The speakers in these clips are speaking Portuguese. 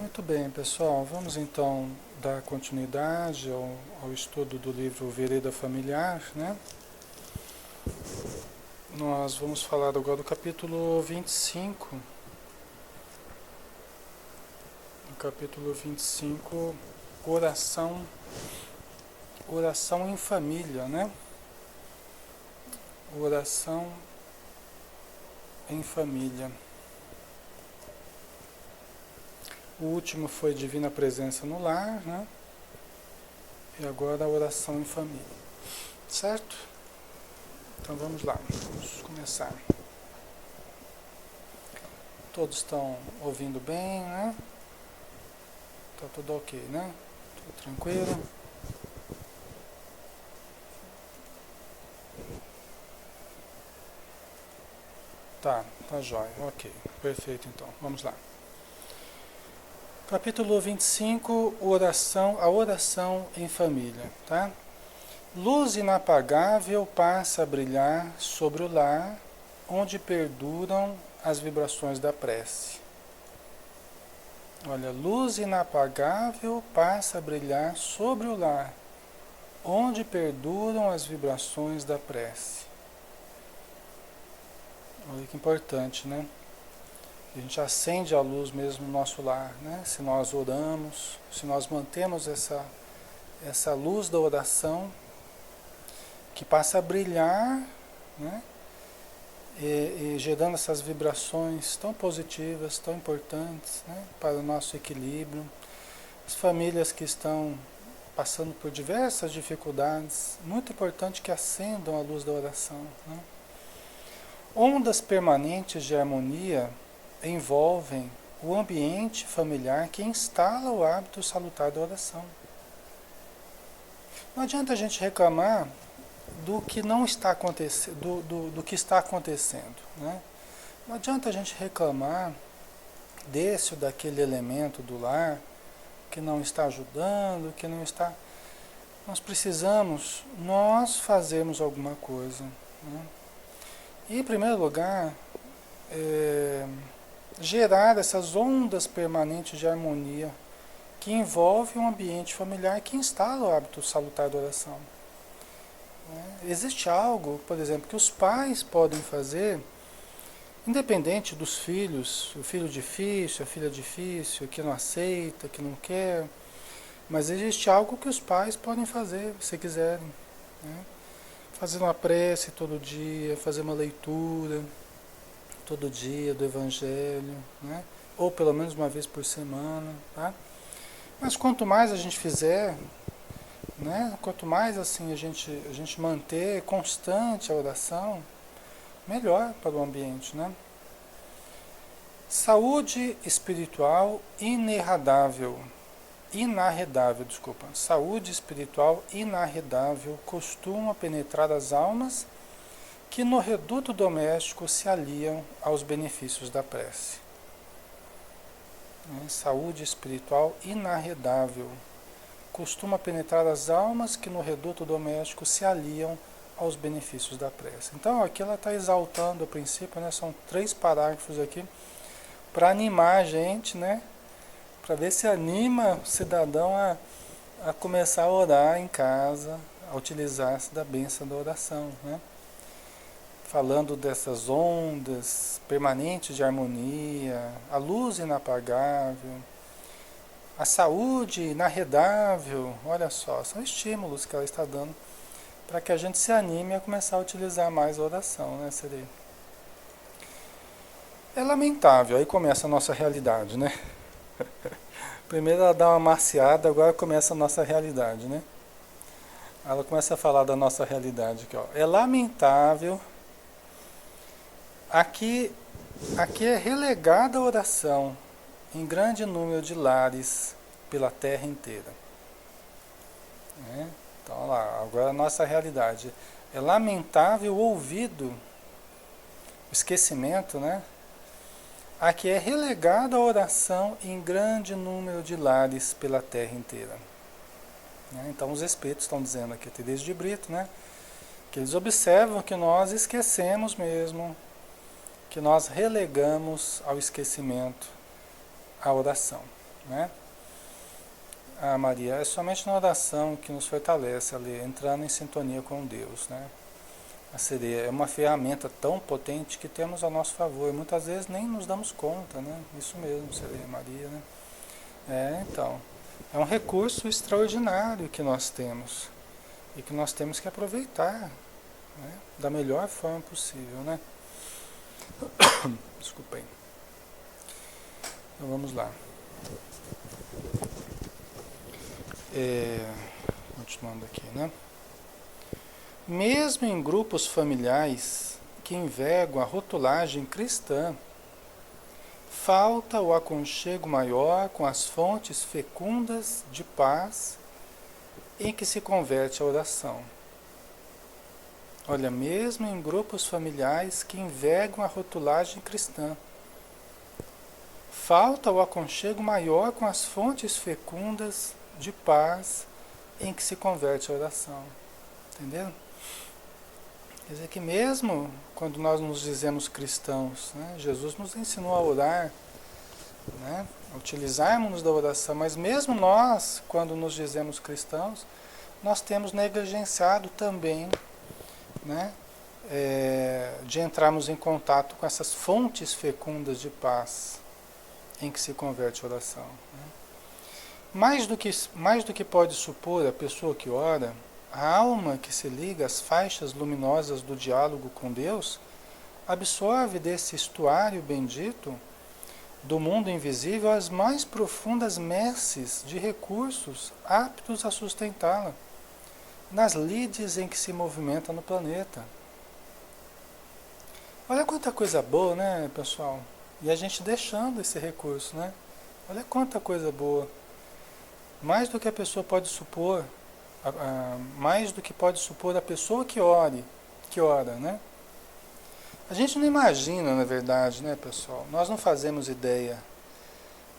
Muito bem, pessoal. Vamos então dar continuidade ao estudo do livro Vereda Familiar, né? Nós vamos falar agora do capítulo 25. No capítulo 25, oração, oração em família, né? Oração em família. O último foi Divina Presença no Lar, né? E agora a oração em família. Certo? Então vamos lá, vamos começar. Todos estão ouvindo bem, né? Tá tudo ok, né? Tudo tranquilo? Tá jóia, ok. Perfeito então, vamos lá. Capítulo 25, a oração em família, tá? Luz inapagável passa a brilhar sobre o lar, onde perduram as vibrações da prece. Olha, luz inapagável passa a brilhar sobre o lar, onde perduram as vibrações da prece. Olha que importante, né? A gente acende a luz mesmo no nosso lar, né? Se nós oramos, se nós mantemos essa luz da oração, que passa a brilhar, né? E gerando essas vibrações tão positivas, tão importantes, né? Para o nosso equilíbrio. As famílias que estão passando por diversas dificuldades, muito importante que acendam a luz da oração, né? Ondas permanentes de harmonia envolvem o ambiente familiar que instala o hábito salutar da oração. Não adianta a gente reclamar do que não está acontecendo, do que está acontecendo, né? Não adianta a gente reclamar desse ou daquele elemento do lar que não está ajudando, que não está. Nós fazermos alguma coisa, né? E, em primeiro lugar, gerar essas ondas permanentes de harmonia que envolve um ambiente familiar que instala o hábito salutar da oração. Existe algo, por exemplo, que os pais podem fazer, independente dos filhos, o filho difícil, a filha difícil, que não aceita, que não quer, mas existe algo que os pais podem fazer, se quiserem, né? Fazer uma prece todo dia, fazer uma leitura todo dia do Evangelho, né? Ou pelo menos uma vez por semana, tá? Mas quanto mais a gente fizer, né? Quanto mais assim a gente manter constante a oração, melhor para o ambiente, né? Saúde espiritual saúde espiritual inarredável costuma penetrar as almas que no reduto doméstico se aliam aos benefícios da prece. Saúde espiritual inarredável costuma penetrar as almas que no reduto doméstico se aliam aos benefícios da prece. Então aqui ela está exaltando a princípio, né? São 3 parágrafos aqui para animar a gente, né? Para ver se anima o cidadão a começar a orar em casa, a utilizar-se da bênção da oração, né? Falando dessas ondas permanentes de harmonia, a luz inapagável, a saúde inarredável, olha só, são estímulos que ela está dando para que a gente se anime a começar a utilizar mais a oração, né, Serei? É lamentável, aí começa a nossa realidade, né? Primeiro ela dá uma maciada, agora começa a nossa realidade, né? Ela começa a falar da nossa realidade aqui, ó. É lamentável. Aqui é relegada a oração em grande número de lares pela terra inteira. Então, olha lá, agora a nossa realidade. É lamentável o olvido, o esquecimento, né? Aqui é relegada a oração em grande número de lares pela terra inteira. Então os espíritos estão dizendo aqui, Teresa de Brito, né? Que eles observam que nós esquecemos mesmo, que nós relegamos ao esquecimento a oração. né? A Maria é somente na oração que nos fortalece ali, entrando em sintonia com Deus, né? A sereia é uma ferramenta tão potente que temos a nosso favor. E muitas vezes nem nos damos conta, né? Isso mesmo, sereia Maria, né? Então, é um recurso extraordinário que nós temos e que nós temos que aproveitar, né? Da melhor forma possível, né? Desculpem. Então vamos lá. Continuando aqui, né? Mesmo em grupos familiares que envergam a rotulagem cristã, falta o aconchego maior com as fontes fecundas de paz em que se converte a oração. Olha, mesmo em grupos familiares que envergam a rotulagem cristã, falta o aconchego maior com as fontes fecundas de paz em que se converte a oração. Entendeu? Quer dizer que mesmo quando nós nos dizemos cristãos, né, Jesus nos ensinou a orar, né, a utilizarmos da oração, mas mesmo nós, quando nos dizemos cristãos, nós temos negligenciado também, né, de entrarmos em contato com essas fontes fecundas de paz em que se converte a oração. Né? Mais do que pode supor a pessoa que ora, a alma que se liga às faixas luminosas do diálogo com Deus absorve desse estuário bendito do mundo invisível as mais profundas messes de recursos aptos a sustentá-la nas lides em que se movimenta no planeta. Olha quanta coisa boa, né, pessoal? E a gente deixando esse recurso, né? Olha quanta coisa boa. Mais do que a pessoa pode supor, mais do que pode supor a pessoa que ora, né? A gente não imagina, na verdade, né, pessoal? Nós não fazemos ideia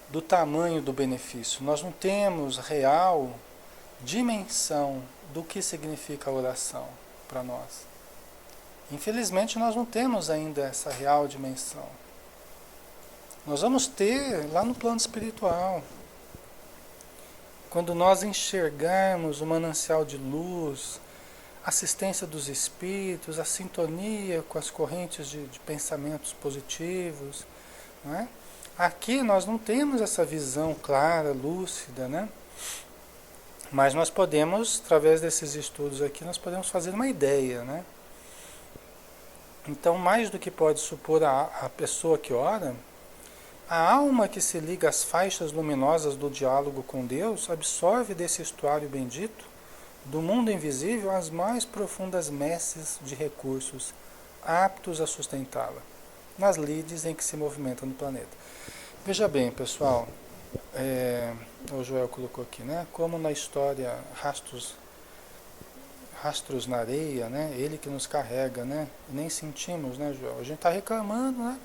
do tamanho do benefício. Nós não temos real dimensão do que significa a oração para nós. Infelizmente, nós não temos ainda essa real dimensão. Nós vamos ter lá no plano espiritual. Quando nós enxergarmos o manancial de luz, a assistência dos espíritos, a sintonia com as correntes de pensamentos positivos, né? Aqui nós não temos essa visão clara, lúcida, né? Mas nós podemos, através desses estudos aqui, nós podemos fazer uma ideia, né? Então, mais do que pode supor a pessoa que ora, a alma que se liga às faixas luminosas do diálogo com Deus absorve desse estuário bendito do mundo invisível as mais profundas messes de recursos aptos a sustentá-la, nas lides em que se movimenta no planeta. Veja bem, pessoal, o Joel colocou aqui, né? Como na história rastros na areia, né? Ele que nos carrega, né? Nem sentimos, né, Joel? A gente está reclamando, né?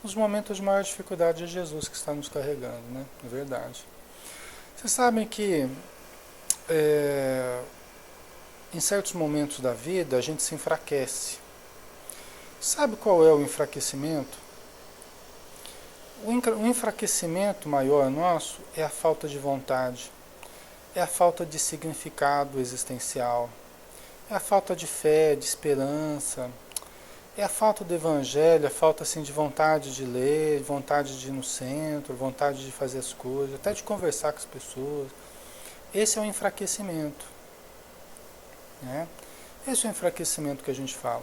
Nos momentos de maior dificuldade é Jesus que está nos carregando, né? É verdade. Vocês sabem que em certos momentos da vida a gente se enfraquece. Sabe qual é o enfraquecimento? O enfraquecimento maior nosso é a falta de vontade, é a falta de significado existencial, é a falta de fé, de esperança, é a falta do evangelho, a falta assim, de vontade de ler, vontade de ir no centro, vontade de fazer as coisas, até de conversar com as pessoas. Esse é o enfraquecimento. Né? Esse é o enfraquecimento que a gente fala.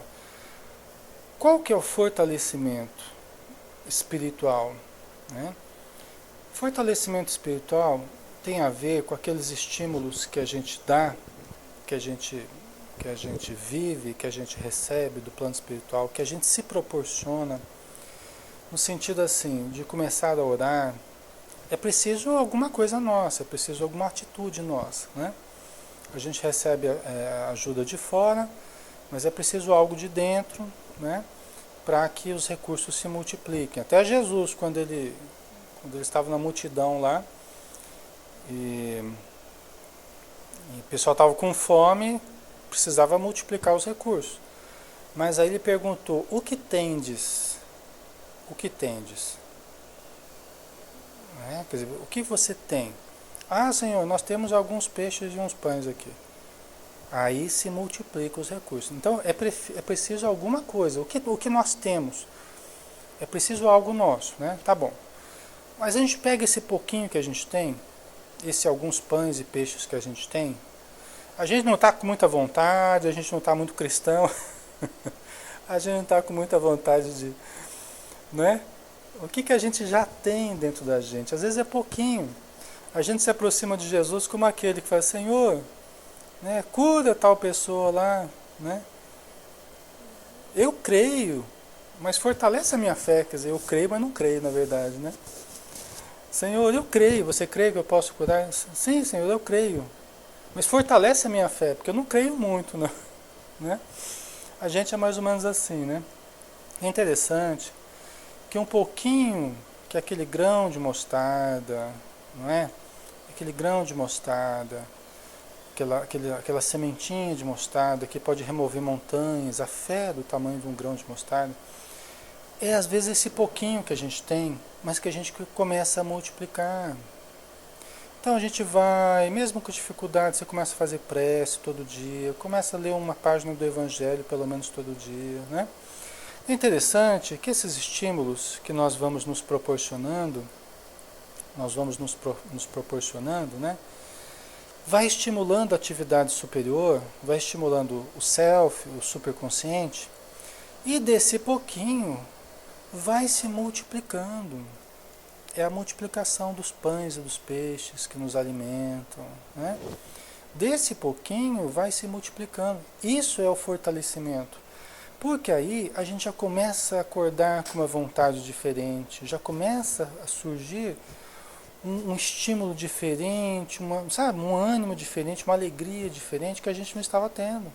Qual que é o fortalecimento espiritual? Né? Fortalecimento espiritual tem a ver com aqueles estímulos que a gente dá, que a gente vive, que a gente recebe do plano espiritual, que a gente se proporciona, no sentido assim, de começar a orar. É preciso alguma coisa nossa, é preciso alguma atitude nossa, né? A gente recebe ajuda de fora, mas é preciso algo de dentro, né? Para que os recursos se multipliquem. Até Jesus, quando ele estava na multidão lá, e o pessoal estava com fome, precisava multiplicar os recursos. Mas aí ele perguntou, o que tendes? O que tendes? né? Quer dizer, o que você tem? Ah, Senhor, nós temos alguns peixes e uns pães aqui. Aí se multiplica os recursos. Então é preciso alguma coisa. O que nós temos? É preciso algo nosso, né? Tá bom. Mas a gente pega esse pouquinho que a gente tem, esse alguns pães e peixes que a gente tem, a gente não está com muita vontade, a gente não está muito cristão, a gente não está com muita vontade de, né? O que a gente já tem dentro da gente? Às vezes é pouquinho. A gente se aproxima de Jesus como aquele que fala, Senhor, né, cura tal pessoa lá, né? Eu creio, mas fortalece a minha fé, quer dizer, eu creio, mas não creio, na verdade, né? Senhor, eu creio, você crê que eu posso curar? Sim, Senhor, eu creio, mas fortalece a minha fé, porque eu não creio muito, não, né? A gente é mais ou menos assim, né? É interessante que um pouquinho, que aquele grão de mostarda, não é? Aquele grão de mostarda, aquela sementinha de mostarda que pode remover montanhas, a fé do tamanho de um grão de mostarda, é às vezes esse pouquinho que a gente tem, mas que a gente começa a multiplicar. Então a gente vai, mesmo com dificuldade, você começa a fazer prece todo dia, começa a ler uma página do Evangelho pelo menos todo dia, né? É interessante que esses estímulos que nós vamos nos proporcionando, nos proporcionando, né? Vai estimulando a atividade superior, vai estimulando o self, o superconsciente, e desse pouquinho vai se multiplicando. É a multiplicação dos pães e dos peixes que nos alimentam, né? Desse pouquinho vai se multiplicando. Isso é o fortalecimento. Porque aí a gente já começa a acordar com uma vontade diferente, já começa a surgir um estímulo diferente, sabe, um ânimo diferente, uma alegria diferente que a gente não estava tendo.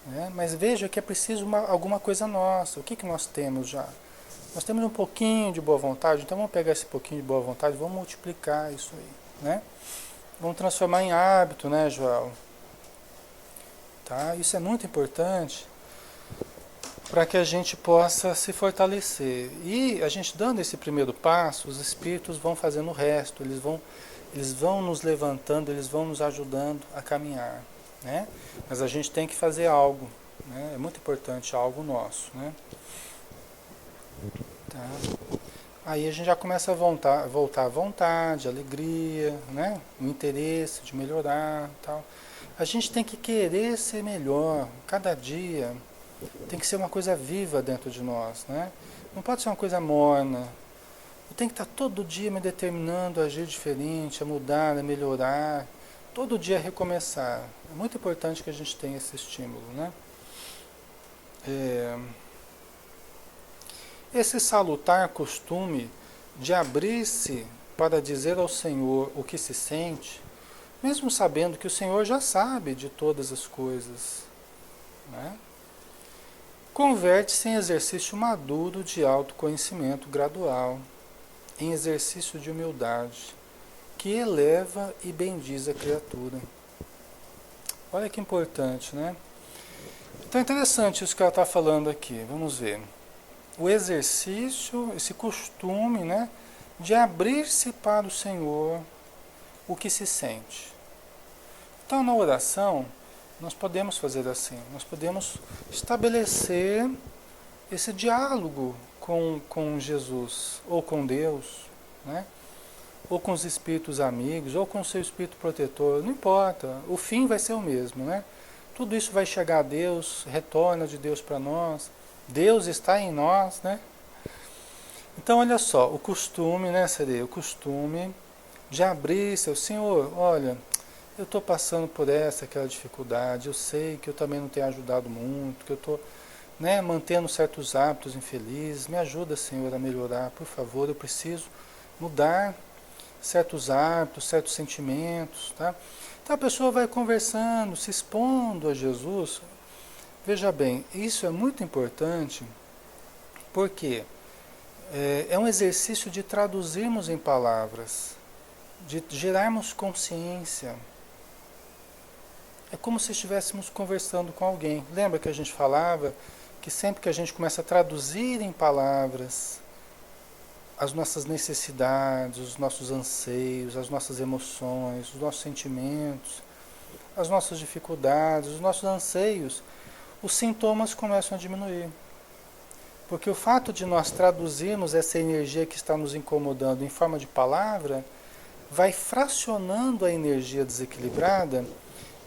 Né? Mas veja que é preciso alguma coisa nossa. O que nós temos já? Nós temos um pouquinho de boa vontade, então vamos pegar esse pouquinho de boa vontade, vamos multiplicar isso aí. Né? Vamos transformar em hábito, né, Joel? Tá? Isso é muito importante para que a gente possa se fortalecer. E a gente dando esse primeiro passo, os espíritos vão fazendo o resto, eles vão nos levantando, eles vão nos ajudando a caminhar, né? Mas a gente tem que fazer algo, né? É muito importante, algo nosso, né? Tá? Aí a gente já começa a voltar à vontade, alegria, né? O interesse de melhorar, tal. A gente tem que querer ser melhor, cada dia. Tem que ser uma coisa viva dentro de nós, né? Não pode ser uma coisa morna. Eu tenho que estar todo dia me determinando a agir diferente, a mudar, a melhorar. Todo dia a recomeçar. É muito importante que a gente tenha esse estímulo, né? Esse salutar costume de abrir-se para dizer ao Senhor o que se sente, mesmo sabendo que o Senhor já sabe de todas as coisas, né? Converte-se em exercício maduro de autoconhecimento gradual, em exercício de humildade, que eleva e bendiz a criatura. Olha que importante, né? Então é interessante isso que ela está falando aqui. Vamos ver. O exercício, esse costume, né, de abrir-se para o Senhor o que se sente. Então na oração, nós podemos fazer assim, nós podemos estabelecer esse diálogo com Jesus, ou com Deus, né? Ou com os espíritos amigos, ou com o seu espírito protetor, não importa, o fim vai ser o mesmo, né? Tudo isso vai chegar a Deus, retorna de Deus para nós, Deus está em nós, né? Então olha só, o costume, né, seria o costume de abrir-se ao Senhor, olha, eu estou passando por aquela dificuldade, eu sei que eu também não tenho ajudado muito, que eu estou, né, mantendo certos hábitos infelizes, me ajuda, Senhor, a melhorar, por favor, eu preciso mudar certos hábitos, certos sentimentos, tá? Então a pessoa vai conversando, se expondo a Jesus. Veja bem, isso é muito importante, porque é um exercício de traduzirmos em palavras, de gerarmos consciência. É como se estivéssemos conversando com alguém. Lembra que a gente falava que sempre que a gente começa a traduzir em palavras as nossas necessidades, os nossos anseios, as nossas emoções, os nossos sentimentos, as nossas dificuldades, os nossos anseios, os sintomas começam a diminuir. Porque o fato de nós traduzirmos essa energia que está nos incomodando em forma de palavra, vai fracionando a energia desequilibrada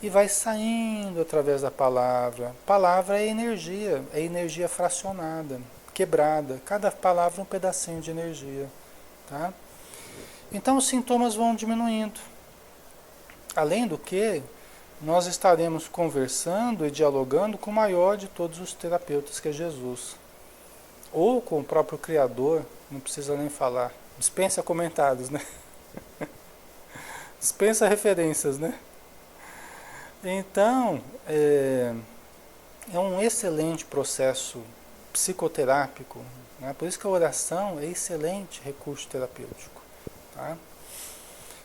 e vai saindo através da palavra. Palavra é energia fracionada, quebrada. Cada palavra é um pedacinho de energia. Tá? Então os sintomas vão diminuindo. Além do que, nós estaremos conversando e dialogando com o maior de todos os terapeutas, que é Jesus. Ou com o próprio Criador, não precisa nem falar. Dispensa comentários, né? Dispensa referências, né? Então, é um excelente processo psicoterápico, né? Por isso que a oração é excelente recurso terapêutico. Tá?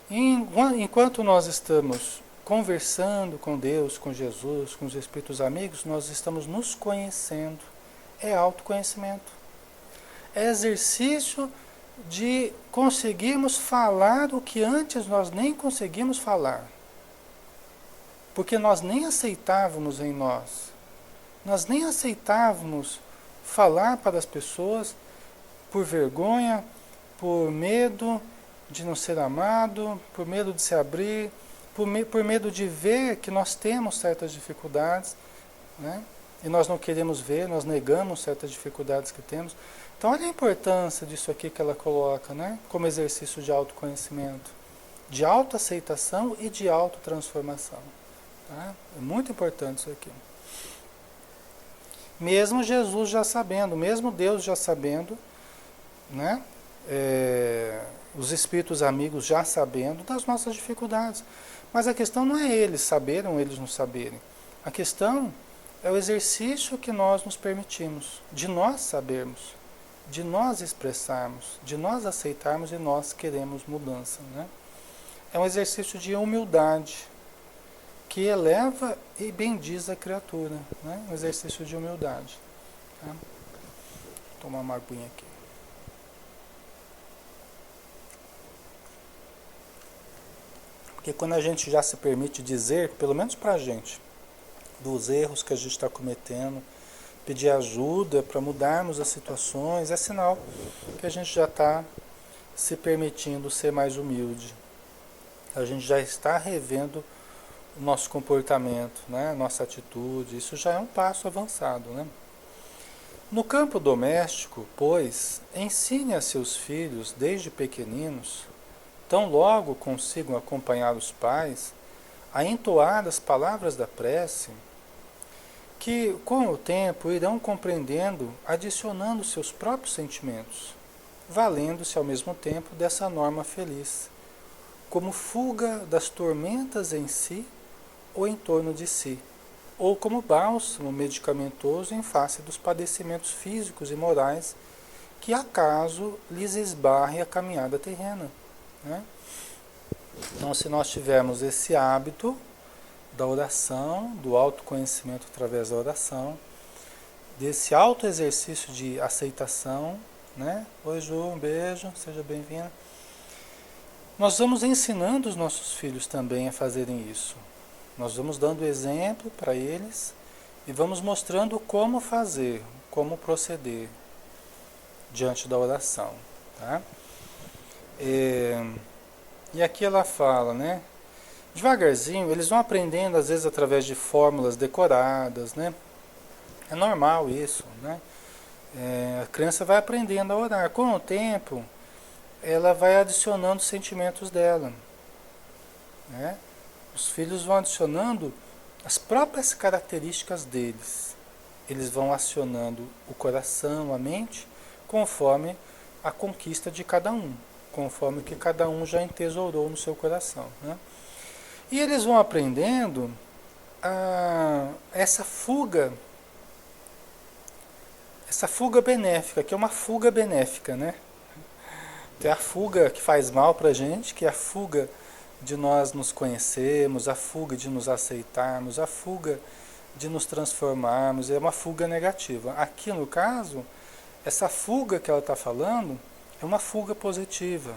Enquanto nós estamos conversando com Deus, com Jesus, com os Espíritos amigos, nós estamos nos conhecendo. É autoconhecimento. É exercício de conseguirmos falar o que antes nós nem conseguimos falar. Porque nós nem aceitávamos em nós. Nós nem aceitávamos falar para as pessoas por vergonha, por medo de não ser amado, por medo de se abrir, por medo de ver que nós temos certas dificuldades, né? E nós não queremos ver, nós negamos certas dificuldades que temos. Então olha a importância disso aqui que ela coloca, né? Como exercício de autoconhecimento, de autoaceitação e de autotransformação. Tá? É muito importante isso aqui. Mesmo Jesus já sabendo, mesmo Deus já sabendo, né? Os espíritos amigos já sabendo das nossas dificuldades. Mas a questão não é eles saberem ou eles não saberem. A questão é o exercício que nós nos permitimos, de nós sabermos, de nós expressarmos, de nós aceitarmos e nós queremos mudança. Né? É um exercício de humildade que eleva e bendiz a criatura. Né? Um exercício de humildade. Tá? Vou tomar uma aguinha aqui. Porque quando a gente já se permite dizer, pelo menos para a gente, dos erros que a gente está cometendo, pedir ajuda para mudarmos as situações, é sinal que a gente já está se permitindo ser mais humilde. A gente já está revendo o nosso comportamento, né? Nossa atitude, isso já é um passo avançado. Né? No campo doméstico, pois, ensine a seus filhos desde pequeninos, tão logo consigam acompanhar os pais, a entoar as palavras da prece, que com o tempo irão compreendendo, adicionando seus próprios sentimentos, valendo-se ao mesmo tempo dessa norma feliz, como fuga das tormentas em si ou em torno de si, ou como bálsamo medicamentoso em face dos padecimentos físicos e morais que acaso lhes esbarre a caminhada terrena. Né? Então, se nós tivermos esse hábito da oração, do autoconhecimento através da oração, desse autoexercício de aceitação, né? Oi, Ju, um beijo, seja bem-vinda. Nós vamos ensinando os nossos filhos também a fazerem isso. Nós vamos dando exemplo para eles e vamos mostrando como fazer, como proceder diante da oração. Tá? E aqui ela fala, né? Devagarzinho, eles vão aprendendo, às vezes, através de fórmulas decoradas, né? É normal isso, né? A criança vai aprendendo a orar. Com o tempo, ela vai adicionando os sentimentos dela. Né? Os filhos vão adicionando as próprias características deles. Eles vão acionando o coração, a mente, conforme a conquista de cada um. Conforme o que cada um já entesourou no seu coração. Né? E eles vão aprendendo essa fuga benéfica, que é uma fuga benéfica, né? Tem a fuga que faz mal pra gente, que é a fuga de nós nos conhecermos, a fuga de nos aceitarmos, a fuga de nos transformarmos, é uma fuga negativa. Aqui no caso, essa fuga que ela está falando é É uma fuga positiva.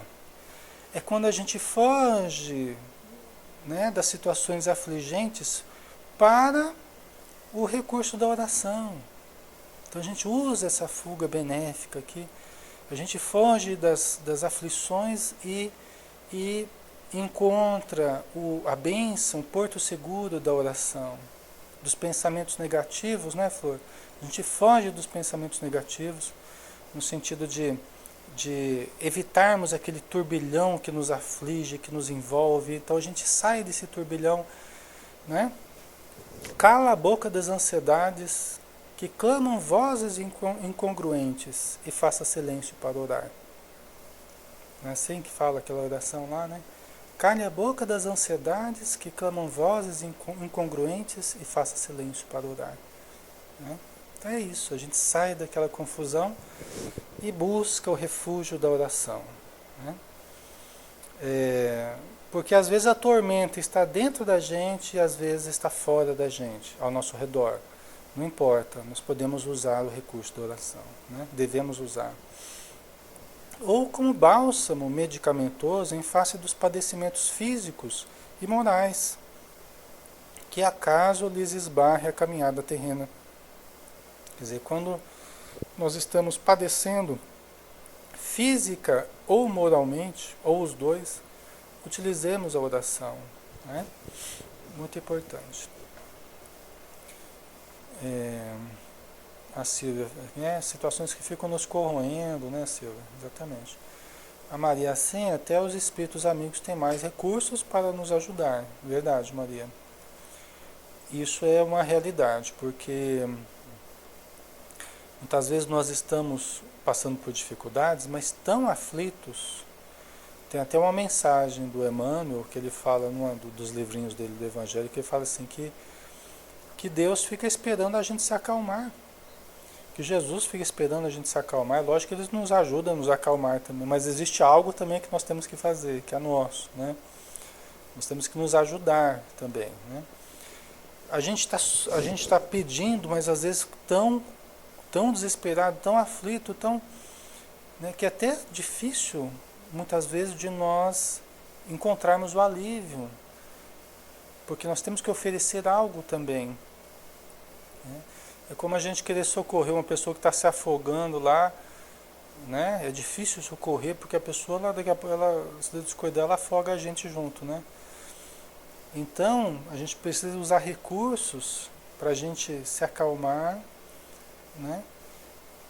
É quando a gente foge, né, das situações afligentes para o recurso da oração. Então a gente usa essa fuga benéfica aqui. A gente foge das aflições e encontra a bênção, o porto seguro da oração. Dos pensamentos negativos, né, Flor? A gente foge dos pensamentos negativos no sentido de evitarmos aquele turbilhão que nos aflige, que nos envolve. Então a gente sai desse turbilhão, né? Cala a boca das ansiedades que clamam vozes incongruentes e faça silêncio para orar. Não é assim que fala aquela oração lá, né? Cale a boca das ansiedades que clamam vozes incongruentes e faça silêncio para orar. Né? Então é isso, a gente sai daquela confusão e busca o refúgio da oração. Né? Porque às vezes a tormenta está dentro da gente e às vezes está fora da gente, ao nosso redor. Não importa, nós podemos usar o recurso da oração, né? Devemos usar. Ou como bálsamo medicamentoso em face dos padecimentos físicos e morais, que acaso lhes esbarre a caminhada terrena. Quer dizer, quando nós estamos padecendo física ou moralmente, ou os dois, utilizemos a oração. Né? Muito importante. A Silvia, situações que ficam nos corroendo, né, Silvia? Exatamente. A Maria, assim, até os espíritos amigos têm mais recursos para nos ajudar. Verdade, Maria. Isso é uma realidade, porque muitas vezes nós estamos passando por dificuldades, mas tão aflitos. Tem até uma mensagem do Emmanuel, que ele fala num dos livrinhos dele do Evangelho, que ele fala assim que Deus fica esperando a gente se acalmar. Que Jesus fica esperando a gente se acalmar. É lógico que Ele nos ajuda a nos acalmar também, mas existe algo também que nós temos que fazer, que é nosso. Né? Nós temos que nos ajudar também. Né? A gente tá pedindo, mas às vezes tão desesperado, tão aflito, né, que é até difícil, muitas vezes, de nós encontrarmos o alívio. Porque nós temos que oferecer algo também. Né? É como a gente querer socorrer uma pessoa que está se afogando lá, né? É difícil socorrer porque a pessoa, daqui a pouco, se descuidar, ela afoga a gente junto, né? Então, a gente precisa usar recursos para a gente se acalmar, né?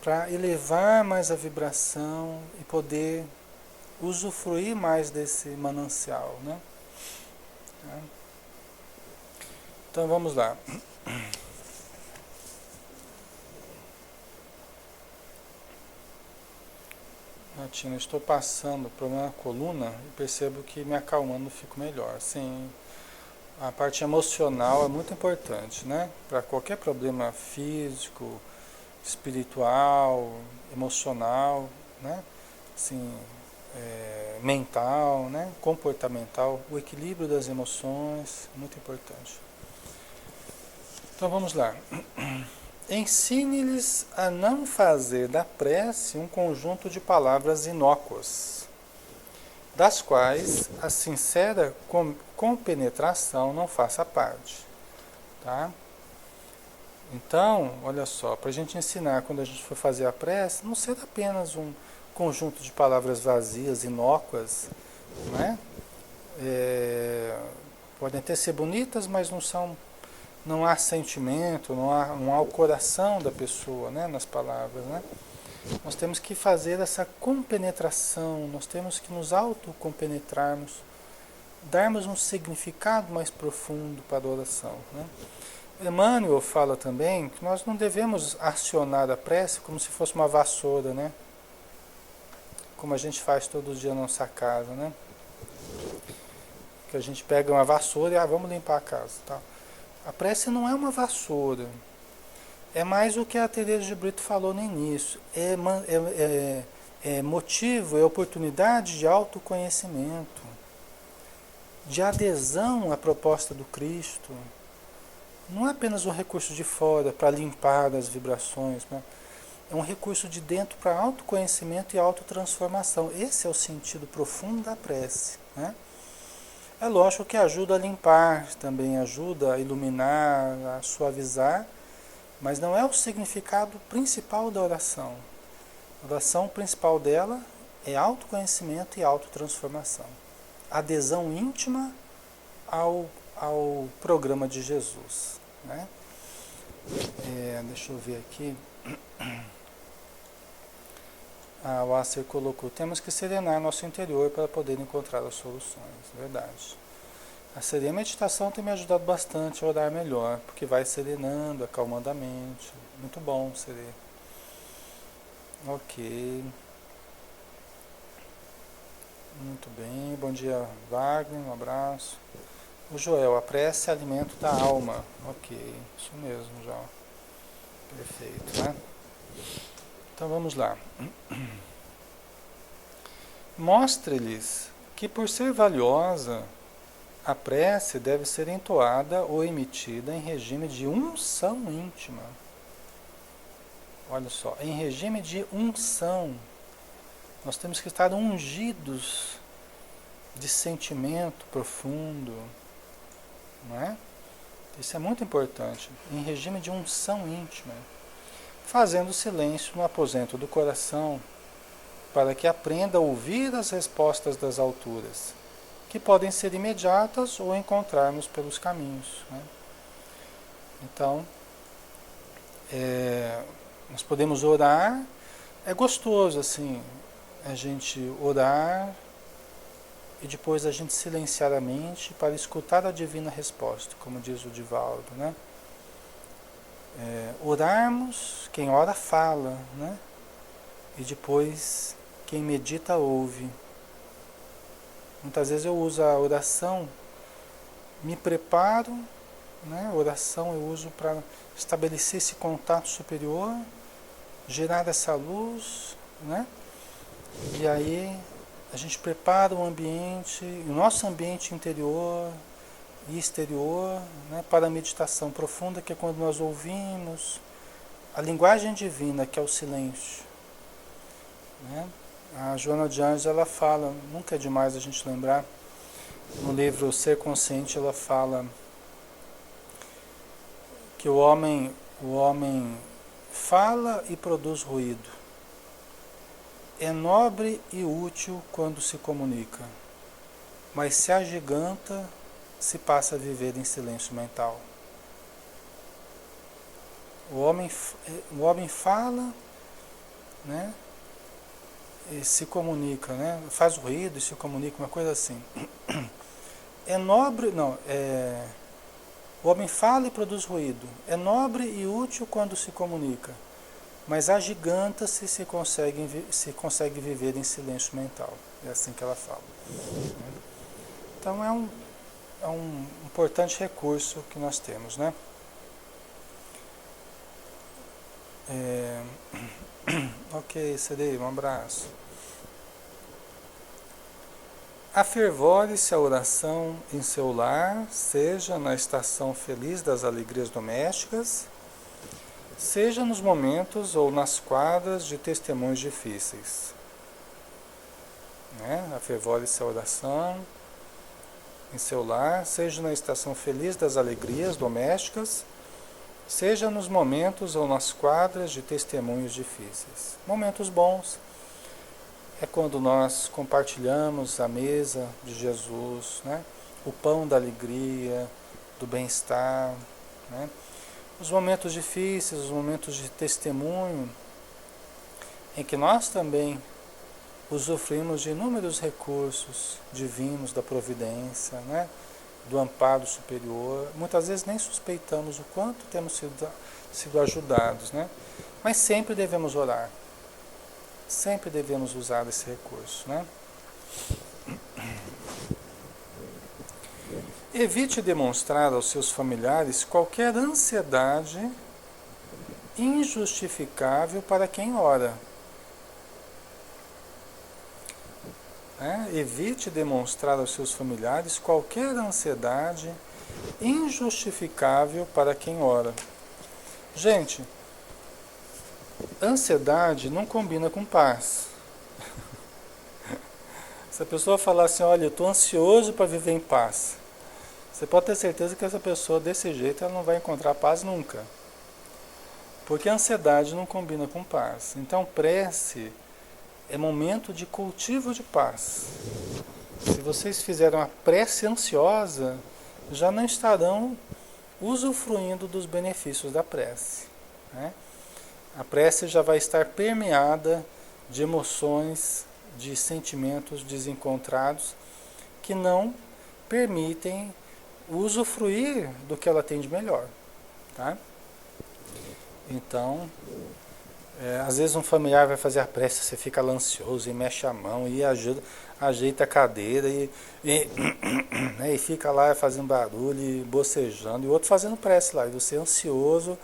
Para elevar mais a vibração e poder usufruir mais desse manancial, né? Então, vamos lá. Tina, estou passando por uma coluna e percebo que me acalmando fico melhor. Sim, a parte emocional é muito importante, né? Para qualquer problema físico, espiritual, emocional, né? Assim, mental, né? Comportamental, o equilíbrio das emoções, muito importante. Então vamos lá. Ensine-lhes a não fazer da prece um conjunto de palavras inócuas, das quais a sincera compenetração não faça parte. Tá? Então, olha só, para a gente ensinar quando a gente for fazer a prece, não ser apenas um conjunto de palavras vazias, inócuas, né? Podem até ser bonitas, mas não há sentimento, não há o coração da pessoa, né, nas palavras, né? Nós temos que fazer essa compenetração, nós temos que nos autocompenetrarmos, darmos um significado mais profundo para a oração, né? Emmanuel fala também que nós não devemos acionar a prece como se fosse uma vassoura, né? Como a gente faz todo dia na nossa casa, né? Que a gente pega uma vassoura e vamos limpar a casa, tá? A prece não é uma vassoura. É mais o que a Teresa de Brito falou no início. É motivo, é oportunidade de autoconhecimento, de adesão à proposta do Cristo. Não é apenas um recurso de fora para limpar as vibrações, né? É um recurso de dentro para autoconhecimento e autotransformação. Esse é o sentido profundo da prece, né? É lógico que ajuda a limpar, também ajuda a iluminar, a suavizar, mas não é o significado principal da oração. A oração principal dela é autoconhecimento e autotransformação. Adesão íntima ao programa de Jesus, né? Deixa eu ver aqui. O Acer colocou: temos que serenar nosso interior para poder encontrar as soluções. Verdade. A serena meditação tem me ajudado bastante a orar melhor, porque vai serenando, acalmando a mente. Muito bom, Serê. Ok. Muito bem. Bom dia, Wagner. Um abraço. O Joel: a prece é alimento da alma. Ok, isso mesmo, Joel. Perfeito, né? Então vamos lá. Mostre-lhes que, por ser valiosa, a prece deve ser entoada ou emitida em regime de unção íntima. Olha só, em regime de unção. Nós temos que estar ungidos de sentimento profundo, não é? Isso é muito importante. Em regime de unção íntima. Fazendo silêncio no aposento do coração, para que aprenda a ouvir as respostas das alturas, que podem ser imediatas ou encontrarmos pelos caminhos, né? Então, nós podemos orar. É gostoso assim a gente orar e depois a gente silenciar a mente para escutar a divina resposta, como diz o Divaldo, né? Orarmos, quem ora fala, né? E depois quem medita ouve. Muitas vezes eu uso a oração, me preparo, né? A oração eu uso para estabelecer esse contato superior, gerar essa luz, né? E aí a gente prepara o ambiente, o nosso ambiente interior e exterior, né, para a meditação profunda, que é quando nós ouvimos a linguagem divina, que é o silêncio, né? A Joana de Anjos, ela fala, nunca é demais a gente lembrar, no livro Ser Consciente, ela fala que o homem fala e produz ruído. É nobre e útil quando se comunica, mas se agiganta se passa a viver em silêncio mental. O homem fala, né? E se comunica, né? Faz ruído e se comunica, uma coisa assim. É nobre, não, o homem fala e produz ruído. É nobre e útil quando se comunica, mas agiganta-se se consegue viver em silêncio mental. É assim que ela fala. Então é um importante recurso que nós temos, né? Ok, Serei, um abraço. Afervore-se a oração em seu lar, seja na estação feliz das alegrias domésticas, seja nos momentos ou nas quadras de testemunhos difíceis. Né? Afervore-se a oração em seu lar, seja na estação feliz das alegrias domésticas, seja nos momentos ou nas quadras de testemunhos difíceis. Momentos bons é quando nós compartilhamos a mesa de Jesus, né? O pão da alegria, do bem-estar, né? Os momentos difíceis, os momentos de testemunho, em que nós também usufruímos de inúmeros recursos divinos da providência, né? Do amparo superior. Muitas vezes nem suspeitamos o quanto temos sido ajudados, né? Mas sempre devemos orar. Sempre devemos usar esse recurso, né? Evite demonstrar aos seus familiares qualquer ansiedade injustificável para quem ora. Evite demonstrar aos seus familiares qualquer ansiedade injustificável para quem ora. Gente, ansiedade não combina com paz. Se a pessoa falar assim, olha, eu estou ansioso para viver em paz, você pode ter certeza que essa pessoa desse jeito ela não vai encontrar paz nunca. Porque a ansiedade não combina com paz. Então prece é momento de cultivo de paz. Se vocês fizeram a prece ansiosa, já não estarão usufruindo dos benefícios da prece, né? A prece já vai estar permeada de emoções, de sentimentos desencontrados que não permitem usufruir do que ela tem de melhor, tá? Então, às vezes um familiar vai fazer a prece, você fica lá ansioso e mexe a mão e ajeita a cadeira né, e fica lá fazendo barulho e bocejando, e o outro fazendo prece lá, e você ansioso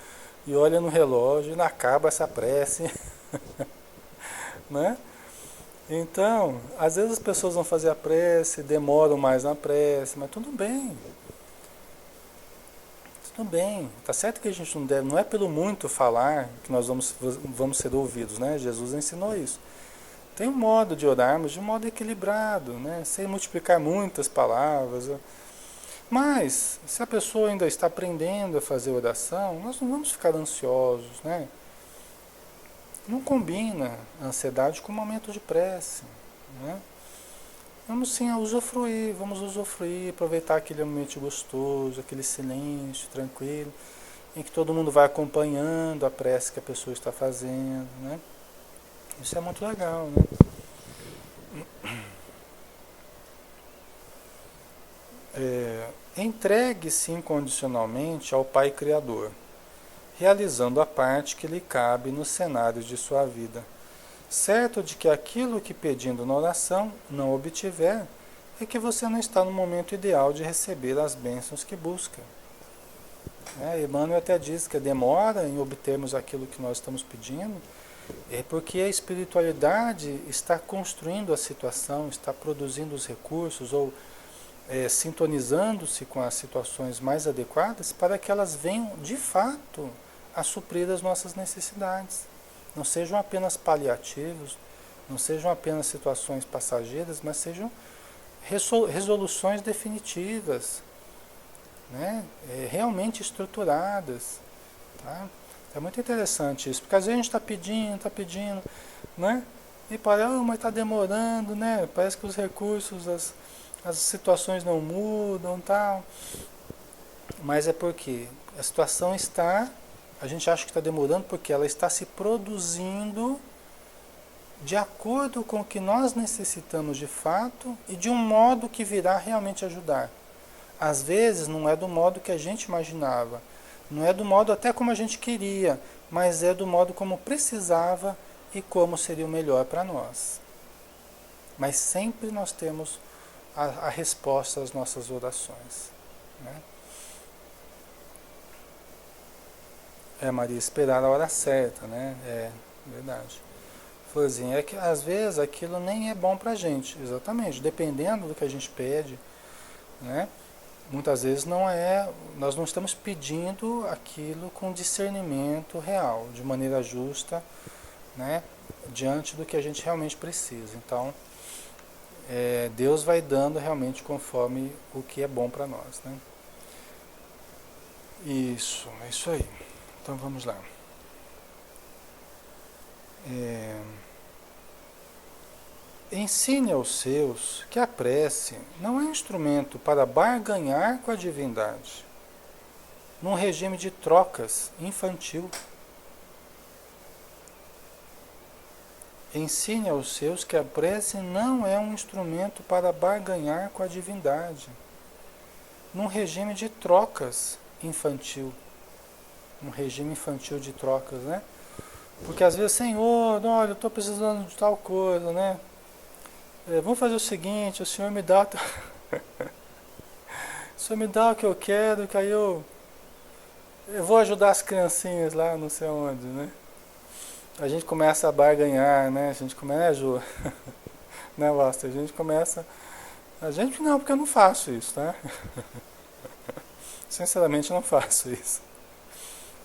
e olha no relógio e não acaba essa prece, né? Então, às vezes as pessoas vão fazer a prece, demoram mais na prece, mas tudo bem. Tudo bem. Tá certo que a gente não deve, não é pelo muito falar que nós vamos ser ouvidos, né? Jesus ensinou isso. Tem um modo de orarmos de um modo equilibrado, né? Sem multiplicar muitas palavras. Mas, se a pessoa ainda está aprendendo a fazer oração, nós não vamos ficar ansiosos, né? Não combina a ansiedade com o momento de prece, né? Vamos sim vamos usufruir, aproveitar aquele ambiente gostoso, aquele silêncio tranquilo, em que todo mundo vai acompanhando a prece que a pessoa está fazendo, né? Isso é muito legal, né? Entregue-se incondicionalmente ao Pai Criador, realizando a parte que lhe cabe no cenário de sua vida, certo de que aquilo que pedindo na oração não obtiver, é que você não está no momento ideal de receber as bênçãos que busca. Emmanuel até diz que a demora em obtermos aquilo que nós estamos pedindo é porque a espiritualidade está construindo a situação, está produzindo os recursos ou sintonizando-se com as situações mais adequadas para que elas venham de fato a suprir as nossas necessidades. Não sejam apenas paliativos, não sejam apenas situações passageiras, mas sejam resoluções definitivas, né? Realmente estruturadas. Tá? É muito interessante isso, porque às vezes a gente está pedindo, né? E parece, mas está demorando, né? Parece que os recursos, as situações não mudam, tal. Mas é porque a situação está, a gente acha que está demorando porque ela está se produzindo de acordo com o que nós necessitamos de fato e de um modo que virá realmente ajudar. Às vezes não é do modo que a gente imaginava, não é do modo até como a gente queria, mas é do modo como precisava e como seria o melhor para nós. Mas sempre nós temos a resposta às nossas orações, né? Maria, esperar a hora certa, né? Verdade. Foi assim, é que às vezes aquilo nem é bom pra gente, exatamente, dependendo do que a gente pede, né? Muitas vezes nós não estamos pedindo aquilo com discernimento real, de maneira justa, né? Diante do que a gente realmente precisa. Então, Deus vai dando realmente conforme o que é bom para nós, né? Isso, é isso aí. Então vamos lá. Ensine aos seus que a prece não é instrumento para barganhar com a divindade, num regime de trocas infantil. Ensine aos seus que a prece não é um instrumento para barganhar com a divindade, num regime de trocas infantil. Um regime infantil de trocas, né? Porque às vezes, Senhor, olha, eu estou precisando de tal coisa, né? Vamos fazer o seguinte, o Senhor me dá o Senhor me dá o que eu quero, que aí eu vou ajudar as criancinhas lá, não sei onde, né? A gente começa a barganhar, né? A gente começa, Ju? Né, Basta? A gente começa... A gente não, porque eu não faço isso, tá? Sinceramente, eu não faço isso.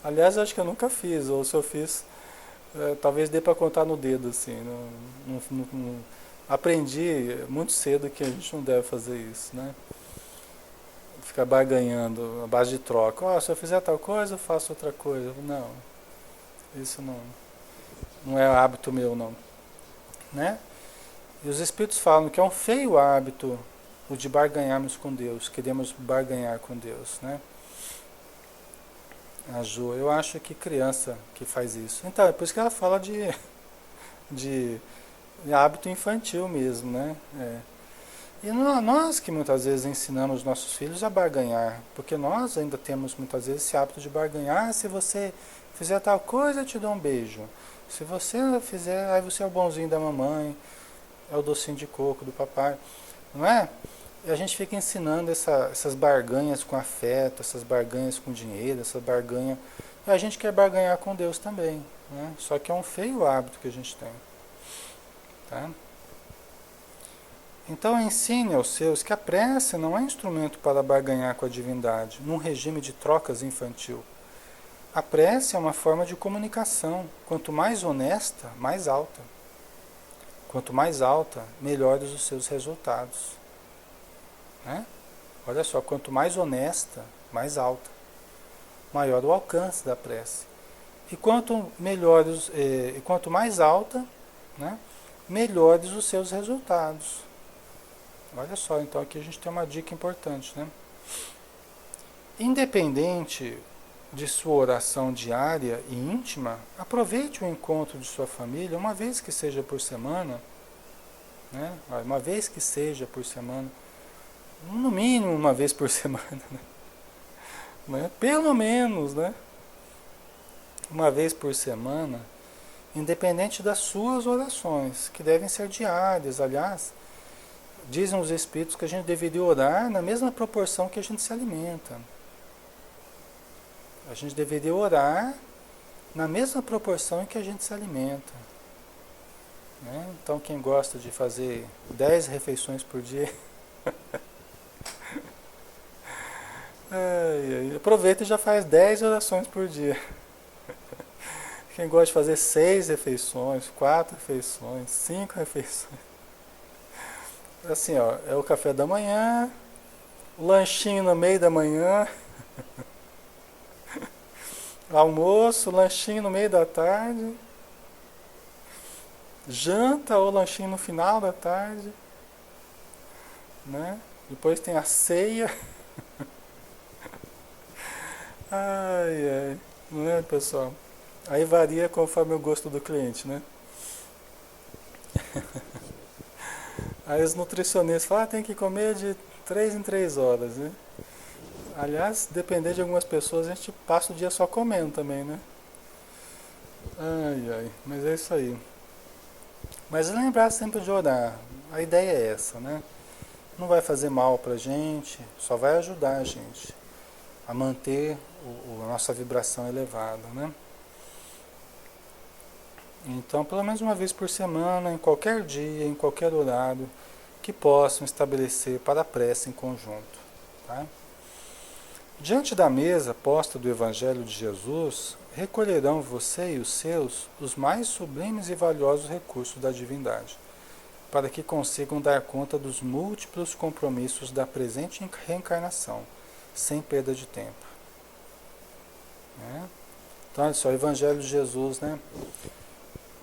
Aliás, eu acho que eu nunca fiz, ou se eu fiz, Talvez dê para contar no dedo, assim. Aprendi muito cedo que a gente não deve fazer isso, né? Ficar barganhando a base de troca. Ó, se eu fizer tal coisa, eu faço outra coisa. Não, isso não é hábito meu, não. Né? E os Espíritos falam que é um feio hábito o de barganharmos com Deus. Queremos barganhar com Deus, né? A Ju, eu acho que criança que faz isso. Então, é por isso que ela fala de hábito infantil mesmo, né? E nós que muitas vezes ensinamos nossos filhos a barganhar, porque nós ainda temos muitas vezes esse hábito de barganhar. Se você fizer tal coisa, eu te dou um beijo. Se você fizer, aí você é o bonzinho da mamãe, é o docinho de coco do papai, não é? E a gente fica ensinando essas barganhas com afeto, essas barganhas com dinheiro, essa barganha. E a gente quer barganhar com Deus também, né? Só que é um feio hábito que a gente tem, tá? Então ensine aos seus que a prece não é instrumento para barganhar com a divindade, num regime de trocas infantil. A prece é uma forma de comunicação. Quanto mais honesta, mais alta. Quanto mais alta, melhores os seus resultados. Né? Olha só, quanto mais honesta, mais alta. Maior o alcance da prece. E quanto mais alta, né, melhores os seus resultados. Olha só, então aqui a gente tem uma dica importante, né? Independente de sua oração diária e íntima, aproveite o encontro de sua família uma vez que seja por semana, né? Uma vez que seja por semana, no mínimo uma vez por semana, né? Pelo menos, né? Uma vez por semana, independente das suas orações, que devem ser diárias. Aliás, dizem os Espíritos que a gente deveria orar na mesma proporção que a gente se alimenta. A gente deveria orar na mesma proporção em que a gente se alimenta. Né? Então, quem gosta de fazer 10 refeições por dia, aproveita e já faz 10 orações por dia. Quem gosta de fazer 6 refeições, 4 refeições, 5 refeições. Assim, ó, é o café da manhã, o lanchinho no meio da manhã, almoço, lanchinho no meio da tarde, janta ou lanchinho no final da tarde, né? Depois tem a ceia. Ai, não é, pessoal? Aí varia conforme o gosto do cliente, né? Aí os nutricionistas falam, tem que comer de 3 em 3 horas, né? Aliás, depender de algumas pessoas, a gente passa o dia só comendo também, né? Mas é isso aí. Mas lembrar sempre de orar. A ideia é essa, né? Não vai fazer mal pra gente, só vai ajudar a gente a manter a nossa vibração elevada, né? Então, pelo menos uma vez por semana, em qualquer dia, em qualquer horário, que possam estabelecer para a prece em conjunto. Tá? Diante da mesa posta do Evangelho de Jesus, recolherão você e os seus os mais sublimes e valiosos recursos da divindade, para que consigam dar conta dos múltiplos compromissos da presente reencarnação, sem perda de tempo. Né? Então, olha só, o Evangelho de Jesus, né?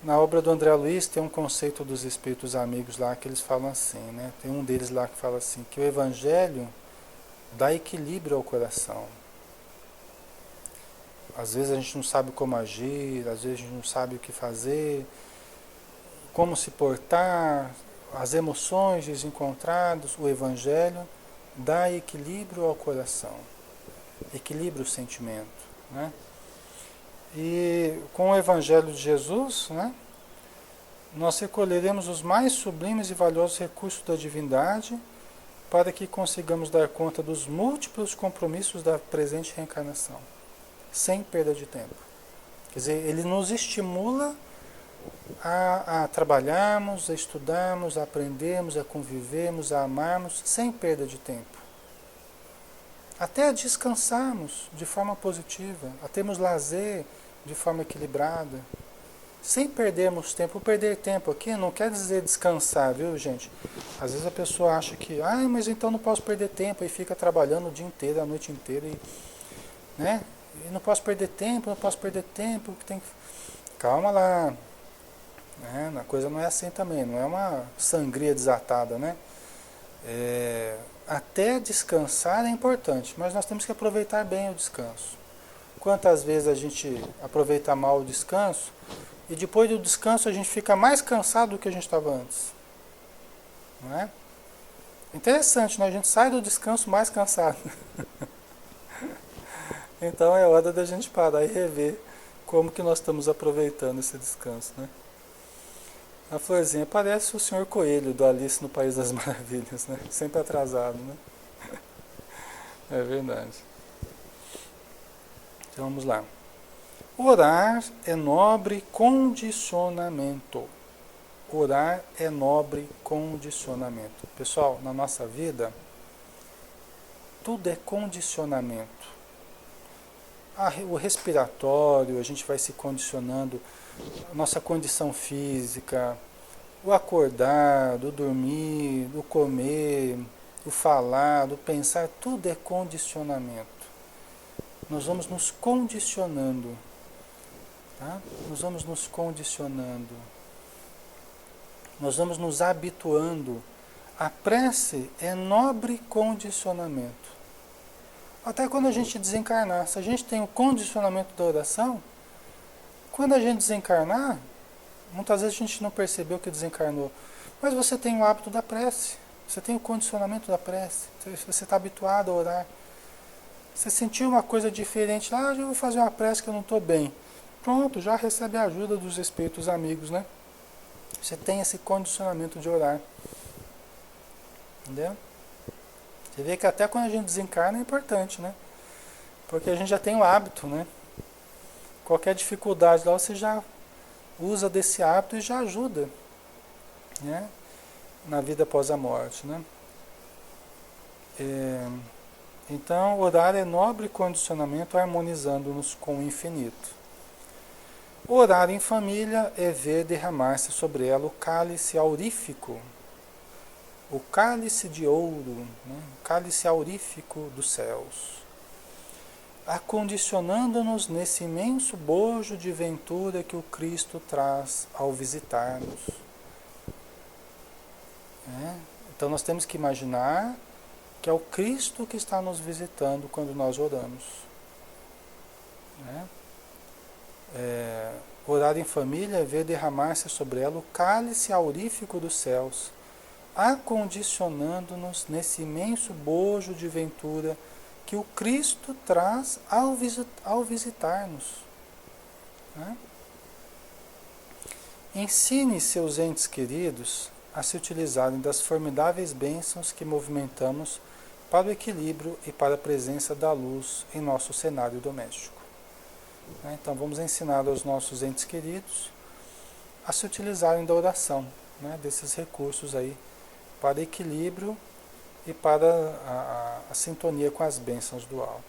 Na obra do André Luiz tem um conceito dos espíritos amigos lá que eles falam assim, né? Tem um deles lá que fala assim, que o Evangelho dá equilíbrio ao coração. Às vezes a gente não sabe como agir, às vezes a gente não sabe o que fazer, como se portar, as emoções desencontradas, o Evangelho dá equilíbrio ao coração, equilibra o sentimento, né? E com o Evangelho de Jesus, né, nós recolheremos os mais sublimes e valiosos recursos da divindade para que consigamos dar conta dos múltiplos compromissos da presente reencarnação, sem perda de tempo. Quer dizer, ele nos estimula a trabalharmos, a estudarmos, a aprendermos, a convivermos, a amarmos, sem perda de tempo. Até a descansarmos de forma positiva, a termos lazer de forma equilibrada, sem perdermos tempo. Perder tempo aqui não quer dizer descansar, viu, gente? Às vezes a pessoa acha que, mas então não posso perder tempo e fica trabalhando o dia inteiro, a noite inteira, né? E não posso perder tempo, não posso perder tempo, que tem que... Calma lá, né? A coisa não é assim também, não é uma sangria desatada, né? Até descansar é importante, mas nós temos que aproveitar bem o descanso. Quantas vezes a gente aproveita mal o descanso e depois do descanso a gente fica mais cansado do que a gente estava antes, não é? Interessante, né? A gente sai do descanso mais cansado. Então é hora da gente parar e rever como que nós estamos aproveitando esse descanso, né? A florzinha parece o Senhor Coelho do Alice no País das Maravilhas, né? Sempre atrasado, né? É verdade. Então vamos lá. Orar é nobre condicionamento. Orar é nobre condicionamento. Pessoal, na nossa vida, tudo é condicionamento. O respiratório, a gente vai se condicionando, a nossa condição física, o acordar, o dormir, o comer, o falar, o pensar, tudo é condicionamento. Nós vamos nos condicionando, tá? Nós vamos nos condicionando. Nós vamos nos habituando. A prece é nobre condicionamento. Até quando a gente desencarnar, se a gente tem o condicionamento da oração, quando a gente desencarnar, muitas vezes a gente não percebeu que desencarnou, mas você tem o hábito da prece, você tem o condicionamento da prece, você está habituado a orar. Você sentiu uma coisa diferente, eu vou fazer uma prece que eu não estou bem. Pronto, já recebe a ajuda dos espíritos amigos, né? Você tem esse condicionamento de orar. Entendeu? Você vê que até quando a gente desencarna é importante, né? Porque a gente já tem o hábito, né? Qualquer dificuldade lá você já usa desse hábito e já ajuda, né? Na vida após a morte, né? Então, orar é nobre condicionamento harmonizando-nos com o infinito. Orar em família é ver derramar-se sobre ela o cálice aurífico, o cálice de ouro, né? O cálice aurífico dos céus, acondicionando-nos nesse imenso bojo de ventura que o Cristo traz ao visitar-nos. Então nós temos que imaginar que é o Cristo que está nos visitando quando nós oramos. Orar em família é ver derramar-se sobre ela o cálice aurífico dos céus, acondicionando-nos nesse imenso bojo de ventura que o Cristo traz ao visitar-nos. Ensine seus entes queridos a se utilizarem das formidáveis bênçãos que movimentamos para o equilíbrio e para a presença da luz em nosso cenário doméstico. Então vamos ensinar aos nossos entes queridos a se utilizarem da oração, desses recursos aí para equilíbrio e para a sintonia com as bênçãos do alto.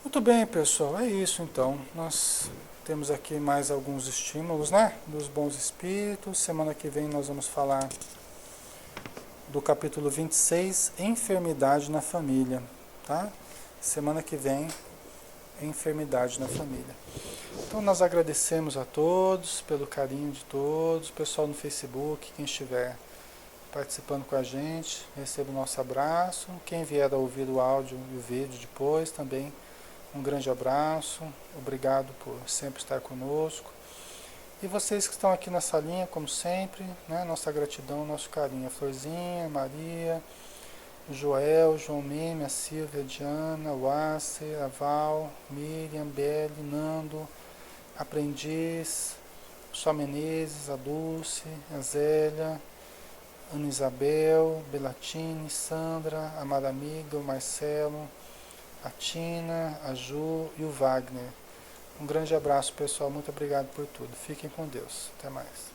Muito bem, pessoal, é isso então. Nós temos aqui mais alguns estímulos, dos bons espíritos. Semana que vem nós vamos falar do capítulo 26, Enfermidade na Família, tá? Semana que vem, Enfermidade na Família. Então nós agradecemos a todos pelo carinho de todos, pessoal no Facebook, quem estiver participando com a gente, receba o nosso abraço. Quem vier a ouvir o áudio e o vídeo depois também, um grande abraço, obrigado por sempre estar conosco. E vocês que estão aqui na salinha, como sempre, nossa gratidão, nosso carinho. A Florzinha, a Maria, o Joel, João Meme, a Silvia, a Diana, o Acer, a Val, Miriam, Beli, Nando, Aprendiz, Só Menezes, a Dulce, a Zélia, Ana Isabel, Belatine, Sandra, a Maramiga, o Marcelo, a Tina, a Ju e o Wagner. Um grande abraço, pessoal. Muito obrigado por tudo. Fiquem com Deus. Até mais.